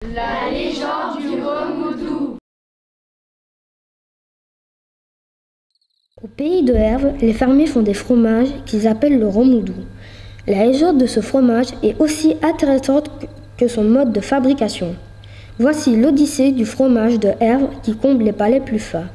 La légende du Remoudou. Au pays de Herve, les fermiers font des fromages qu'ils appellent le Remoudou. La légende de ce fromage est aussi intéressante que son mode de fabrication. Voici l'odyssée du fromage de Herve qui comble les palais plus fins.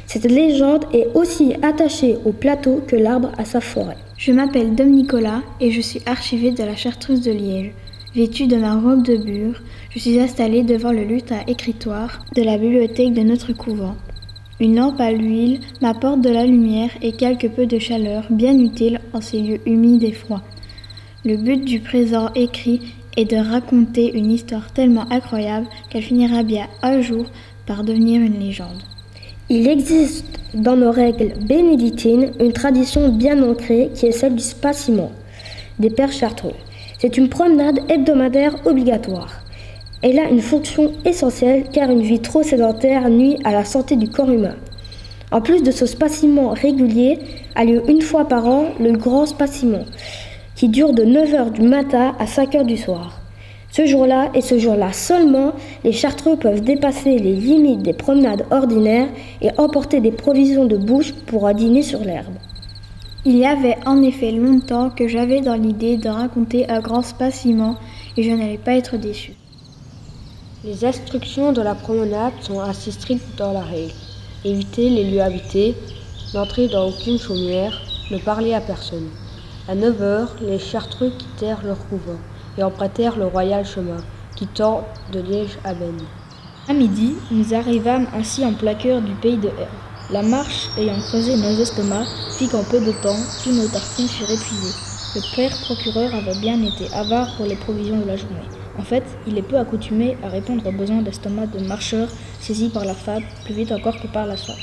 Cette légende est aussi attachée au plateau que l'arbre à sa forêt. Je m'appelle Dom Nicolas et je suis archivé de la Chartreuse de Liège. Vêtue de ma robe de bure, je suis installée devant le luth à écritoire de la bibliothèque de notre couvent. Une lampe à l'huile m'apporte de la lumière et quelque peu de chaleur, bien utile en ces lieux humides et froids. Le but du présent écrit est de raconter une histoire tellement incroyable qu'elle finira bien un jour par devenir une légende. Il existe dans nos règles bénédictines une tradition bien ancrée qui est celle du spacement des pères chartreux. C'est une promenade hebdomadaire obligatoire. Elle a une fonction essentielle car une vie trop sédentaire nuit à la santé du corps humain. En plus de ce spacement régulier, a lieu une fois par an le grand spacement qui dure de 9h du matin à 5h du soir. Ce jour-là et ce jour-là seulement, les Chartreux peuvent dépasser les limites des promenades ordinaires et emporter des provisions de bouche pour un dîner sur l'herbe. Il y avait en effet longtemps que j'avais dans l'idée de raconter un grand spacement et je n'allais pas être déçu. Les instructions de la promenade sont assez strictes dans la règle. Éviter les lieux habités, n'entrer dans aucune chaumière, ne parler à personne. À 9h, les Chartreux quittèrent leur couvent et empruntèrent le royal chemin, qui tend de Liège à Benne. À midi, nous arrivâmes ainsi en plein cœur du pays de Herve. La marche ayant creusé nos estomacs fit qu'en peu de temps, tous nos tartines furent épuisées. Le père procureur avait bien été avare pour les provisions de la journée. En fait, il est peu accoutumé à répondre aux besoins d'estomac de marcheurs saisis par la faim, plus vite encore que par la soif.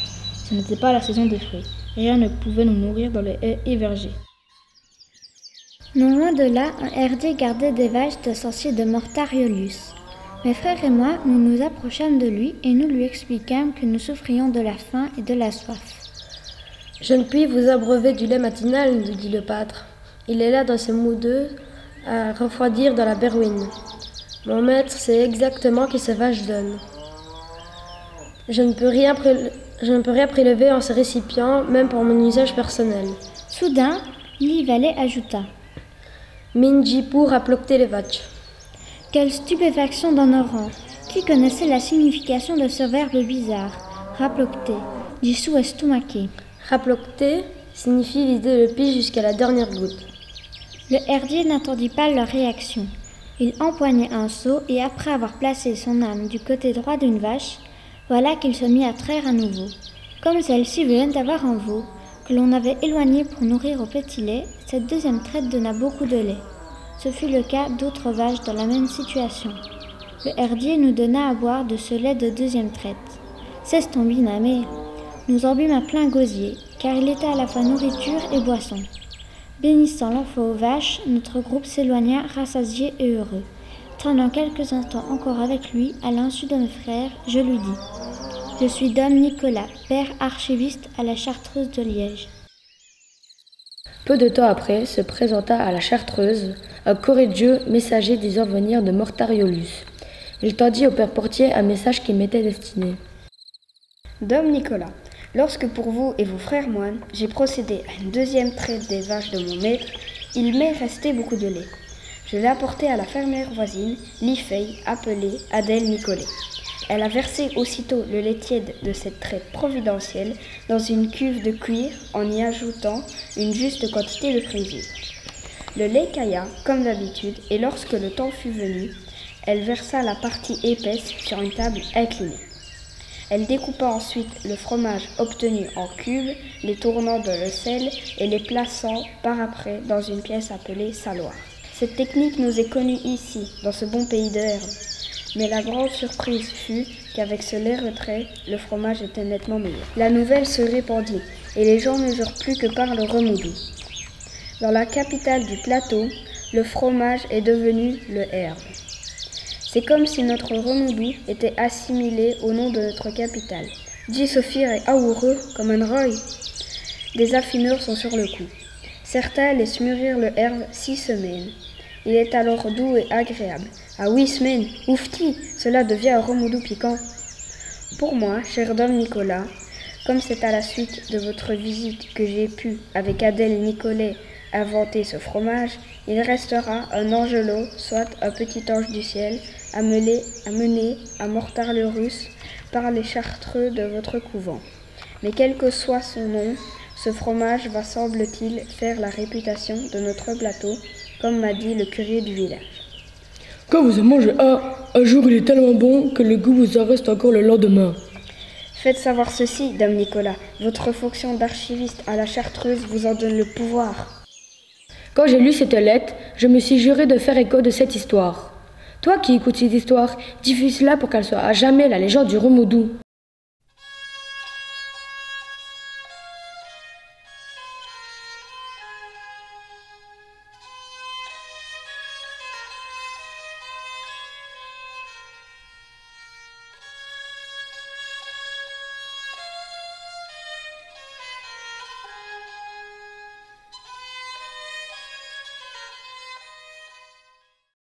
Ce n'était pas la saison des fruits. Rien ne pouvait nous nourrir dans les haies et vergers. Non loin de là, un herdier gardait des vaches de sorcier de Mortariolus. Mes frères et moi, nous nous approchâmes de lui et nous lui expliquâmes que nous souffrions de la faim et de la soif. « Je ne puis vous abreuver du lait matinal, nous dit le pâtre. Il est là dans ses moudeux à refroidir dans la berwine. Mon maître sait exactement qui ces vaches donnent. Je ne peux rien prélever en ce récipient, même pour mon usage personnel. » Soudain, Livalet ajouta. « Minjipour a ploqué les vaches. » Quelle stupéfaction dans nos rangs! Qui connaissait la signification de ce verbe bizarre? Raplocter, dissous estomaqué. Raplocter signifie vider le pis jusqu'à la dernière goutte. Le herdier n'attendit pas leur réaction. Il empoignait un seau et après avoir placé son âme du côté droit d'une vache, voilà qu'il se mit à traire à nouveau. Comme celle-ci venait d'avoir un veau, que l'on avait éloigné pour nourrir au petit lait, cette deuxième traite donna beaucoup de lait. Ce fut le cas d'autres vaches dans la même situation. Le herdier nous donna à boire de ce lait de deuxième traite. C'est ton binamé. Nous en bûmes à plein gosier, car il était à la fois nourriture et boisson. Bénissant l'enfant aux vaches, notre groupe s'éloigna rassasié et heureux. Traînant quelques instants encore avec lui, à l'insu de mes frères, je lui dis : « Je suis Dom Nicolas, père archiviste à la Chartreuse de Liège. » Peu de temps après, se présenta à la Chartreuse un courageux messager disant venir de Mortariolus. Il tendit au père portier un message qui m'était destiné. Dom Nicolas, lorsque pour vous et vos frères moines, j'ai procédé à une deuxième traite des vaches de mon maître, il m'est resté beaucoup de lait. Je l'ai apporté à la fermière voisine, Lifey, appelée Adèle Nicolet. Elle a versé aussitôt le lait tiède de cette traite providentielle dans une cuve de cuir en y ajoutant une juste quantité de frésie. Le lait cailla, comme d'habitude, et lorsque le temps fut venu, elle versa la partie épaisse sur une table inclinée. Elle découpa ensuite le fromage obtenu en cubes, les tournant dans le sel et les plaçant par après dans une pièce appelée saloir. Cette technique nous est connue ici, dans ce bon pays de Herve. Mais la grande surprise fut qu'avec ce lait retrait, le fromage était nettement meilleur. La nouvelle se répandit, et les gens ne jurent plus que par le Remoudou. Dans la capitale du plateau, le fromage est devenu le Herve. C'est comme si notre Remoudou était assimilé au nom de notre capitale. Dit Sophir est amoureux comme un roy. Des affineurs sont sur le coup. Certains laissent mûrir le Herve 6 semaines. Il est alors doux et agréable. Ah oui, Smaine, oufti, cela devient un remoudou piquant. Pour moi, cher Dom Nicolas, comme c'est à la suite de votre visite que j'ai pu, avec Adèle Nicolet, inventer ce fromage, il restera un angelot, soit un petit ange du ciel, à mener à Mortard-le-Russe par les chartreux de votre couvent. Mais quel que soit son nom, ce fromage va, semble-t-il, faire la réputation de notre plateau, comme m'a dit le curé du village. Quand vous en mangez un jour il est tellement bon que le goût vous en reste encore le lendemain. Faites savoir ceci, Dame Nicolas, votre fonction d'archiviste à la Chartreuse vous en donne le pouvoir. Quand j'ai lu cette lettre, je me suis juré de faire écho de cette histoire. Toi qui écoutes cette histoire, diffuse-la pour qu'elle soit à jamais la légende du Remoudou.